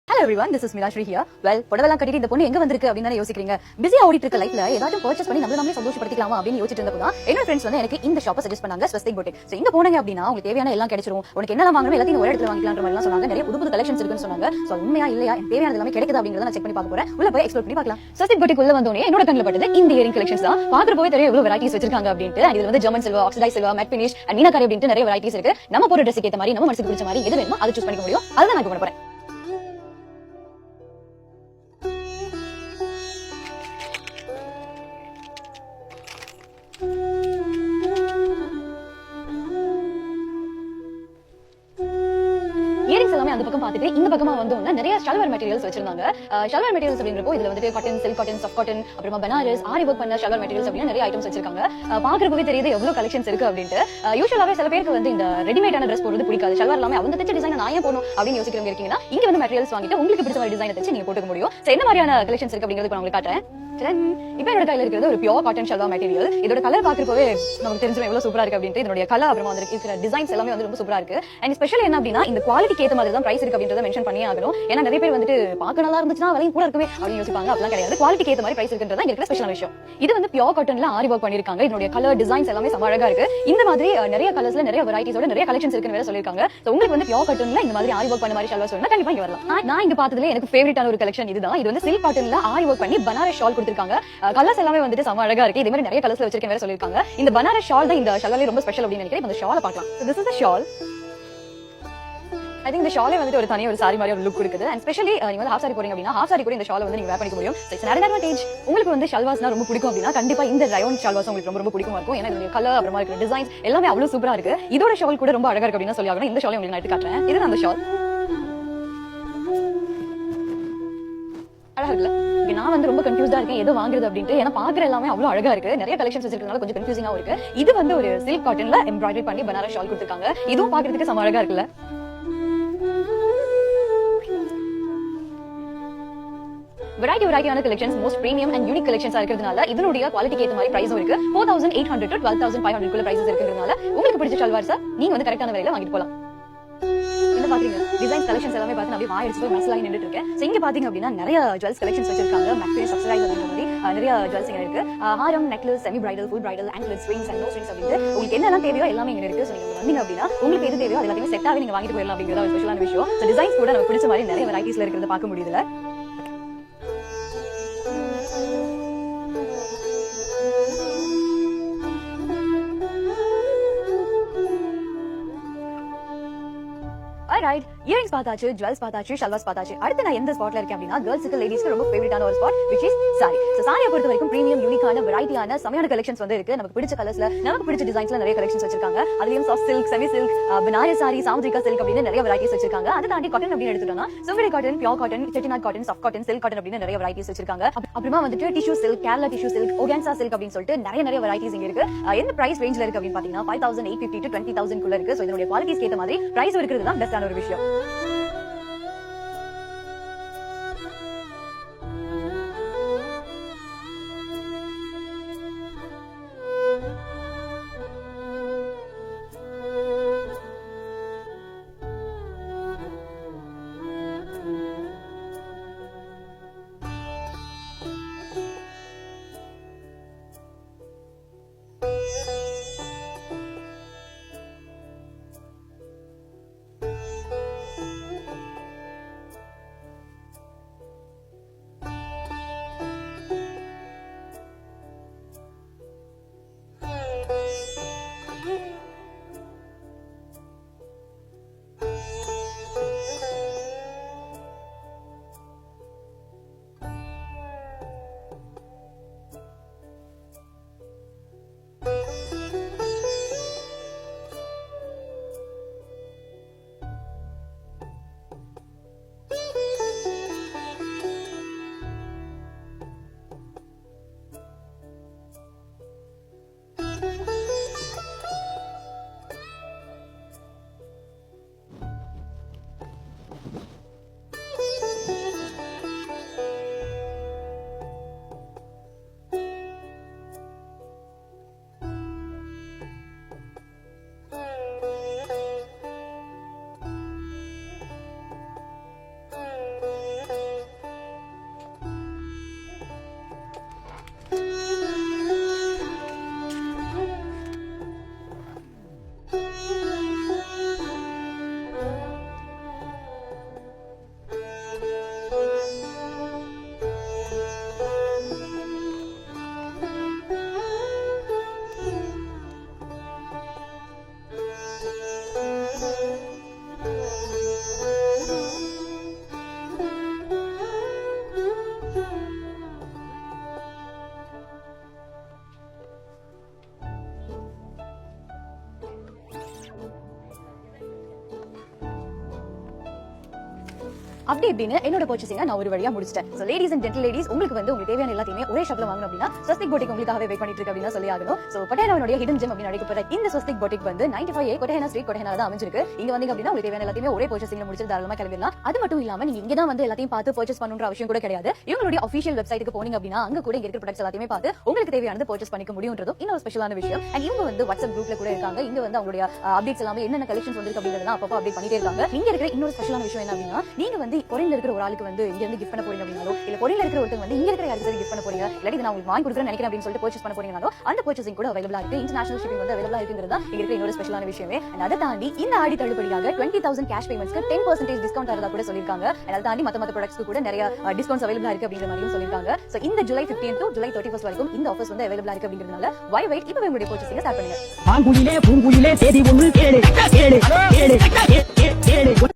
Hello everyone, this is Milashri here. Well, புடவெல்லாம் கட்டிட்டு இந்த பொண்ணு எங்க வந்திருக்கு அப்படின்னு யோசிக்கிறீங்க. பிஸியா ஓடிட்டு இருக்க லைஃப்ல ஏதாச்சும் பர்ச்சேஸ் பண்ணி நம்மளே சந்தோஷப்படுத்திக்கலாமா அப்படின்னு யோசிச்சிட்டு இருந்தப்போ என்னோட ஃப்ரெண்ட்ஸ் வந்து எனக்கு இந்த ஷாப்பை சஜஸ்ட் பண்ணாங்க, ஸ்வஸ்திக் பொட்டிக். சோ இங்க போனீங்க அப்படின்னா உங்களுக்கு தேவையான எல்லாம் கிடைச்சிரும். உனக்கு என்னலாம் வாங்கணும் எல்லாத்தையும் ஒரே இடத்துல வாங்கிக்கலாம்ன்ற மாதிரி சொன்னாங்க. நிறைய புது கலெக்ஷன்ஸ் இருக்குன்னு சொன்னாங்க. சோ உண்மையா இல்லையா எனக்கு தேவையானது எல்லாமே கிடைக்குதா அப்படிங்கறத நான் செக் பண்ணி பார்க்க போறேன். உள்ள போய் எக்ஸ்ப்ளோர் பண்ணி பார்க்கலாம். ஸ்வஸ்திக் பொட்டிக் உள்ள வந்தோனே என்னோட கண்ணுல பட்டது இந்த இயரிங் கலெக்ஷன்ஸ் தான். பாக்குறப்போ தெரியும் எவ்வளவு வெரைட்டிஸ் வச்சிருக்காங்க அப்படின்ட்டு. இதுல வந்து German silver, oxidise silver, matte finish and meenakari அப்படின்ட்டு நிறைய வெரைட்டிஸ் இருக்கு. நம்ம போற ட்ரெஸ்க்கு ஏத்த மாதிரி நம்ம மனசுக்கு பிடிச்ச மாதிரி எது வேணுமோ அதை சூஸ் பண்ணிக்க முடியும். அதுதான் நான் பண்ண போறேன். இயரிங்ஸ் எல்லாமே அந்த பக்கம் பார்த்துட்டு இந்த பக்கமா வந்தோம்னா நிறைய ஷல்வர் மெட்டீரியல்ஸ் வச்சிருந்தாங்க. ஷல்வர் மெட்டீரியல்ஸ் அப்படின்றப்போ இதுல வந்து cotton, silk cotton, soft cotton, அப்புறமா பனாரஸ், ஆரி ஒர்க் பண்ண ஷல்வர் மெட்டீரியல்ஸ் அப்படின்னு நிறைய ஐட்டம்ஸ் வச்சிருக்காங்க. பாக்குறப்பவே தெரியுது எவ்வளவு கலெக்ஷன்ஸ் இருக்கு அப்படின்ட்டு. யூசுவலாவே சில பேருக்கு வந்து இந்த ரெடிமேடான ட்ரெஸ் போடுறது பிடிக்காது. ஷல்வர் எல்லாமே அவங்க தச்ச டிசைன் நான் ஏன் போடணும் அப்படின்னு யோசிக்கிறவங்க இருக்கீங்கன்னா இங்க வந்து மெட்டீரியல்ஸ் வாங்கிட்டு உங்களுக்கு பிடிச்ச மாதிரி டிசைனை தச்சு நீங்க போட்டுக்க முடியும். என்ன மாதிரியான கலெக்ஷன்ஸ் இருக்கு அப்படிங்கறது உங்களுக்கு காட்டுறேன். இப்ப என்னோட கையில இருக்கிறது ஒரு பியூர் காட்டன் ஷல்வார் மெட்டீரியல். இதோட கலர் பாக்குறப்பவே நமக்கு தெரிஞ்சிடும் எவ்வளவு சூப்பரா இருக்கு அப்படின்ட்டு. இதோட கலர் அப்புறமா வந்து இருக்கிற டிசைன்ஸ் எல்லாமே வந்து ரொம்ப சூப்பரா இருக்கு. அண்ட் ஸ்பெஷல் என்ன அப்படின்னா இந்த குவாலிட்டிக்கு ஏத்த மாதிரி தான் பிரைஸ் இருக்கு அப்படின்றத மென்ஷன் பண்ணியே ஆகணும். ஏன்னா நிறைய பேர் வந்துட்டு பார்க்க நல்லா இருந்துச்சுன்னா விலையும் கூட இருக்குமே அப்படின்னு யோசிப்பாங்க. அப்படிலாம் கிடையாது. குவாலிட்டிக்கு ஏத்த மாதிரி பிரைஸ் இருக்குன்றதா இருக்கிற ஸ்பெஷல் விஷயம். இது வந்து பியூர் காட்டன்ல ஆரி ஒர்க் பண்ணிருக்காங்க. இதோட கலர் டிசைன்ஸ் எல்லாமே செம அழகா இருக்கு. இந்த மாதிரி நிறைய கலர்ஸ்ல நிறைய வெரைட்டிஸோட நிறைய கலெக்ஷன்ஸ் இருக்குன்னு வேற சொல்லிருக்காங்க. சோ உங்களுக்கு வந்து பியூர் காட்டன்ல இந்த மாதிரி ஆரி ஒர்க் பண்ண மாதிரி ஷல்வார் சொன்னா கண்டிப்பா இங்க வரலாம். நான் இங்க பார்த்ததுல எனக்கு ஃபேவரட்டான ஒரு கலெக்ஷன் இதுதான். இது வந்து சில்க் காட்டன்ல ஆரி ஒர்க் பண்ணி பனாரஸ் ஷால் கொடுத்திருக்காங்க. கலர்ஸ் எல்லாமே வந்துட்டு செம அழகா இருக்கு. இதே மாதிரி நிறைய கலர்ஸ்ல வச்சிருக்கேன் வேற சொல்லிருக்காங்க. இந்த பனாரஸ் ஷால் தான் இந்த ஷல்வார்ல ரொம்ப ஸ்பெஷல் அப்படின்னு நினைக்கிறேன். இந்த ஷாலை பார்க்கலாம். So this is the shawl. I think இந்த ஷாலே வந்து ஒரு தனியா ஒரு சாரி மாதிரி ஒரு லுக் கொடுக்குது. அண்ட் ஸ்பெஷலி நீங்க வந்து ஹாஃப் சாரி போறீங்க அப்படின்னா ஹாஃப் சாரி கூட இந்த ஷாலை வந்து நீங்க வேர் பண்ணிக்க முடியும். It's an advantage. உங்களுக்கு வந்து ஷல்வார்ஸ்னா ரொம்ப பிடிக்கும் அப்படின்னா கண்டிப்பா இந்த ரயோன் ஷல்வார்ஸ் உங்களுக்கு ரொம்ப பிடிக்குமா இருக்கும். ஏன்னா இதோட கலர் அப்புறமா இருக்கிற டிசைன்ஸ் எல்லாமே அவ்வளவு சூப்பரா இருக்கு. இதோட ஷால் கூட ரொம்ப அழகா இருக்கு அப்படின்னு சொல்லி ஆகணும். இந்த ஷாலை உங்களுக்கு நான் எடுத்து காட்டுறேன். இதுதான் அந்த ஷால். அழகா இருக்குல்ல? நான் வந்து ரொம்ப கன்ஃபியூஸ்டா இருக்கேன் எது வாங்குறது அப்படின்ட்டு. ஏன்னா பாக்குற எல்லாமே அவ்வளவு அழகா இருக்கு. நிறைய கலெக்ஷன்ஸ் வச்சிருக்கனால கொஞ்சம் கன்ஃபியூசிங்கா இருக்கு. இது வந்து ஒரு சில்க் காட்டன்ல எம்ப்ராய்டரி பண்ணி பனாரஸ் ஷால் கொடுத்திருக்காங்க. இதுவும் பாக்குறதுக்கு செம அழகா இருக்குல்ல? வெரைட்டியான collections, most premium and unique collections இருக்கிறதுனால இதனுடைய குவாலிட்டிக்கு ஏத்த மாதிரி பிரைஸும் இருக்கு. 4800 to 12500 குள்ள பிரைசஸ் இருக்கிறதுனால உங்களுக்கு பிடிச்ச ஷல்வார்ஸை நீங்க வந்து கரெக்டான விலையில வாங்கிட்டு போலாம். என்ன பாத்தீங்க டிசைன்ஸ் கலெக்ஷன்ஸ் எல்லாமே பார்த்து அப்படியே வாயிடுச்சு மனசுலாகி நின்றுட்டு இருக்கேன். சோ இங்க பாத்தீங்க அப்படின்னா நிறைய ஜுவல்ஸ் கலெக்ஷன்ஸ் வச்சிருக்காங்க. மேக்ஸிமம் சப்சிடைஸ் அப்படின்ற மாதிரி நிறைய ஜுவல்ஸ் இங்க இருக்கு. ஹாரம், necklace, semi bridal, full bridal, anklets, rings and no strings அப்படின்னு உங்களுக்கு என்னெல்லாம் தேவையோ எல்லாமே இங்க இருக்கு. சோ நீங்க வந்தீங்க அப்படின்னா உங்களுக்கு எது தேவையோ எல்லாத்தையுமே செட்டாவே நீங்க வாங்கிட்டு போயிடலாம் அப்படிங்கறது ஒரு ஸ்பெஷலான விஷயம். சோ டிசைன்ஸ் கூட நமக்கு பிடிச்ச மாதிரி நிறைய வெரைட்டிஸ்ல இருக்கிறத பார்க்க முடியுதுல. Alright, earrings பார்த்தாச்சு, jewels பார்த்தாச்சு, ஷல்வார்ஸ் பார்த்தாச்சு. அடுத்து நான் எந்த ஸ்பாட்ல இருக்கேன் அப்படின்னா கேர்ள்ஸ்க்கு லேடிஸ்க்கு ரொம்ப ஃபேவரட்டான ஒரு spot which is saree. So சாரியை பொறுத்த வரைக்கும் பிரீமியம் யூனிக்கான வெரைட்டியான செமையான கலெக்ஷன்ஸ் வந்து இருக்கு. நமக்கு பிடிச்ச கலர்ஸ்ல நமக்கு பிடிச்ச டிசைன்ஸ்ல நிறைய கலெக்ஷன்ஸ் வச்சிருக்காங்க. அதுலயும் soft silk, semi silk, Banaras sari, Samudrika silk அப்படின்னு நிறைய வெரைட்டிஸ் வச்சிருக்காங்க. அதை தாண்டி காட்டன் அப்படின்னு எடுத்துட்டோம்னா Sungudi cotton, pure cotton, Chettinad cotton, soft cotton, silk cotton அப்படின்னு நிறைய வெரைட்டிஸ் வச்சிருக்காங்க. அப்புறமா வந்துட்டு tissue silk, Kerala tissue silk, organza silk அப்படின்னு சொல்லிட்டு நிறைய வெரைட்டிஸ் இங்க இருக்கு. என்ன பிரைஸ் ரேஞ்ச்ல இருக்கு அப்படின்னு பாத்தீங்கன்னா 5850 to 20000 குள்ள இருக்கு. சோ இதனுடைய குவாலிட்டிஸ்க்கு ஏத்த மாதிரி பிரைஸ் இருக்கிறது தான் பெஸ்டான ஒரு விஷயம். அப்படி இப்படின்னு என்னோட பர்ச்சேசிங்க நான் ஒரு வழியா முடிச்சிட்டேன். So ladies and gentle ladies, உங்களுக்கு வந்து உங்களுக்கு தேவையான எல்லாத்தையுமே ஒரே ஷாப்ல வாங்கணும் அப்படின்னா ஸ்வஸ்திக் பொட்டிக் உங்களுக்காகவே வெயிட் பண்ணிட்டு இருக்கு அப்படின்னு சொல்லி ஆகணும். சோ கொட்டேனாவுடைய ஹிடன் ஜெம் அப்படின்னு அழைக்கப்படுற இந்த ஸ்வஸ்திக் பொட்டிக் வந்து 95A கொட்டேனா ஸ்ட்ரீட் கொட்டேனா தான் அமைஞ்சிருக்கு. இங்க வந்தீங்க அப்படின்னா உங்களுக்கு தேவையான எல்லாத்தையுமே ஒரே பர்ச்சேசிங்ல முடிச்சு தாராளமா கிளம்பிடலாம். அது மட்டும் இல்லாம நீங்க இங்க தான் வந்து எல்லாத்தையும் பார்த்து பர்ச்சேஸ் பண்ணணும்ன்ற அவசியம் கூட கிடையாது. இவங்களுடைய ஆஃபிஷியல் வெப்சைட்டுக்கு போனீங்க அப்படின்னா அங்க கூட இங்க இருக்கிற ப்ராடக்ட்ஸ் எல்லாத்தையுமே பார்த்து உங்களுக்கு தேவையானது பர்ச்சேஸ் பண்ணிக்க முடியும்ன்றதும் இன்னொரு ஸ்பெஷலான விஷயம். அண்ட் இவங்க வந்து வாட்ஸ்அப் குரூப்ல கூட இருக்காங்க. இங்க வந்து அவங்களுடைய அப்டேட்ஸ் எல்லாமே என்னென்ன கலெக்ஷன்ஸ் வந்திருக்கு அப்படிங்கறத அப்பப்போ அப்டேட் பண்ணிட்டே இருக்காங்க. நீங்க இருக்கிற இன்னொரு ஸ்பெஷலான விஷயம் என்ன அப்படின்னா, நீங்க வந்து ஃபாரின்ல இருக்கிற ஒரு ஆளுக்கு வந்து இங்க இருந்து கிஃப்ட் பண்ண போறீங்க அப்படினாலோ, இல்ல ஃபாரின்ல இருக்கிற ஒருத்தங்க வந்து இங்க இருக்கிற யாருக்கு கிஃப்ட் பண்ண போறீங்க, இல்ல இது நான் உங்களுக்கு வாங்கி கொடுக்குறேன்னு நினைக்கிறேன் அப்படின்னு சொல்லிட்டு பர்ச்சேஸ் பண்ண போறீங்கனாலோ அந்த பர்ச்சேசிங் கூட அவைலபிளா இருக்கு. இன்டர்நேஷனல் ஷிப்பிங் வந்து அவைலபிளா இருக்குங்கிறதா இங்க இருக்கிற இன்னொரு ஸ்பெஷலான விஷயமே. அண்ட் அதை தாண்டி இந்த ஆடி தள்ளுபடியாக 20,000 கேஷ் பேமெண்ட்ஸ்க்கு 10% டிஸ்கவுண்ட் ஆறதா கூட சொல்லிருக்காங்க. அதை தாண்டி மத்த ப்ராடக்ட்ஸ்க்கு கூட நிறைய டிஸ்கவுண்ட்ஸ் அவைலபிளா இருக்கு அப்படிங்கிற மாதிரியும் சொல்லிருக்காங்க. சோ இந்த ஜூலை 15 to ஜூலை 31 வரைக்கும் இந்த ஆஃபர்ஸ் வந்து அவைலபிளா இருக்கு அப்படிங்கிறதுனால வை வெயிட் இப்பவே உங்களுடைய பர்ச்சேசிங் ஸ்டார்ட் பண்ணுங்க. ஆங்குயிலே பூங்குயிலே தேதி ஒன்று கேளு கேளு கேளு கேளு